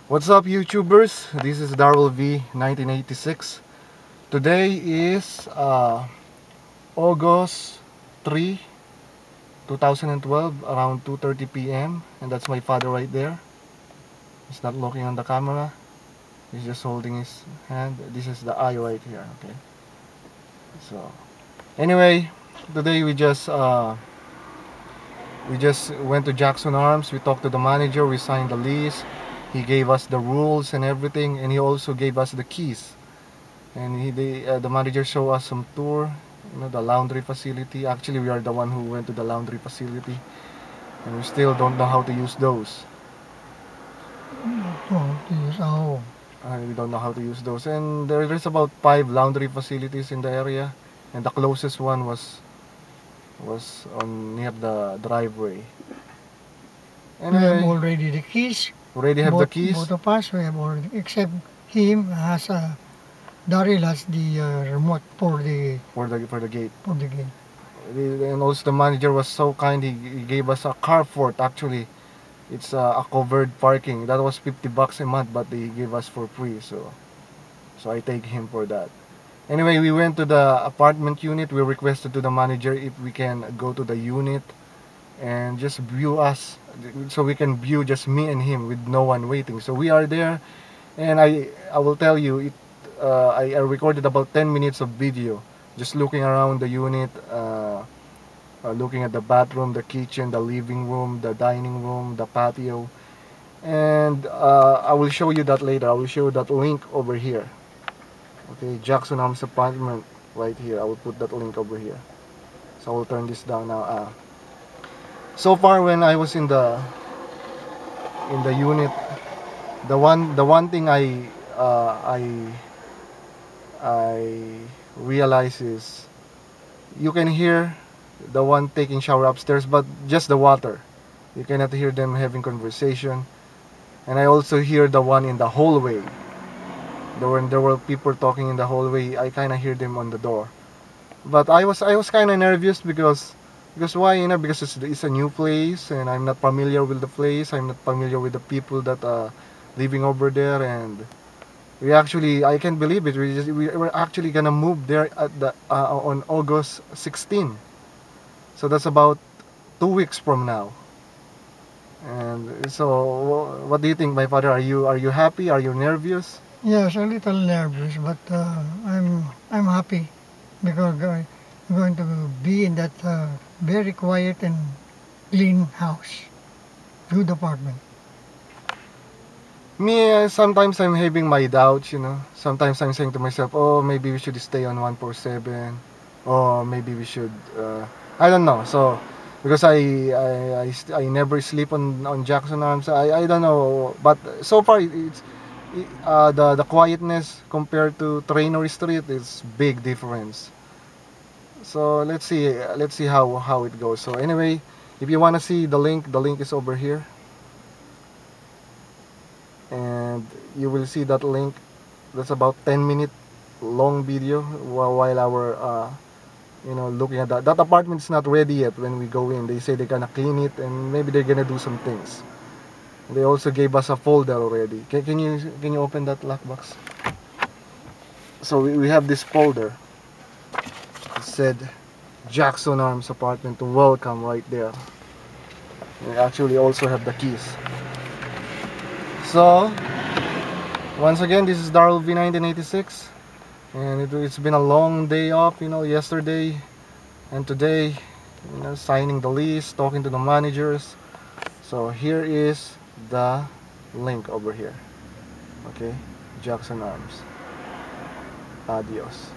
What's up, YouTubers? This is Darrell V 1986. Today is August 3, 2012, around 2:30 p.m. and that's my father right there. He's not looking on the camera. He's just holding his hand. This is the eye right here. Okay. So anyway, today we just went to Jackson Arms. We talked to the manager. We signed the lease. He gave us the rules and everything, and he also gave us the keys. And the manager showed us some tour, the laundry facility. Actually, we are the one who went to the laundry facility, and we still don't know how to use those. Oh, We don't know how to use those. And there's about 5 laundry facilities in the area, and the closest one was on near the driveway. we have Anyway, already the keys. already have the keys. Both of us, we have already, except him has Daryl has the remote For the gate. for the game. And also the manager was so kind. He gave us a carport. Actually, it's a covered parking. That was $50 a month, but they gave us for free. So I take him for that. Anyway, we went to the apartment unit. We requested to the manager if we can go to the unit and just view us, so we can view just me and him with no one waiting. So we are there, and I will tell you it. I recorded about 10 minutes of video, just looking around the unit, looking at the bathroom, the kitchen, the living room, the dining room, the patio, and I will show you that later. I will show you that link over here. Okay, Jackson Arms apartment right here. I will put that link over here. So I will turn this down now. So far, when I was in the unit, the one thing I realize is you can hear the one taking shower upstairs, but just the water. You cannot hear them having conversation. And I also hear the one in the hallway. There were people talking in the hallway. I kind of hear them on the door. But I was kind of nervous because why, because it's a new place, and I'm not familiar with the place. I'm not familiar with the people that are living over there. And I can't believe it. We were actually gonna move there on August 16. So that's about 2 weeks from now. And so, what do you think, my father? Are you happy? Are you nervous? Yes, a little nervous, but I'm happy because I'm going to be in that very quiet and clean house, good apartment. Me, sometimes I'm having my doubts. Sometimes I'm saying to myself, oh, maybe we should stay on 147, or maybe we should. I don't know. So, because I never sleep on Jackson Arms. I don't know, but so far the quietness compared to Trainer Street is big difference. So let's see how it goes. So anyway, if you wanna see the link is over here, and you will see that link. That's about 10-minute long video while our looking at that apartment is not ready yet. When we go in, they say they're gonna clean it and maybe they're gonna do some things. They also gave us a folder already. Can you open that lockbox? So we have this folder. It said Jackson Arms apartment to welcome right there. We actually also have the keys. So once again, this is Darrell V 1986, and it's been a long day off. Yesterday and today, signing the lease, talking to the managers. So here is the link over here. Okay, Jackson Arms. Adios.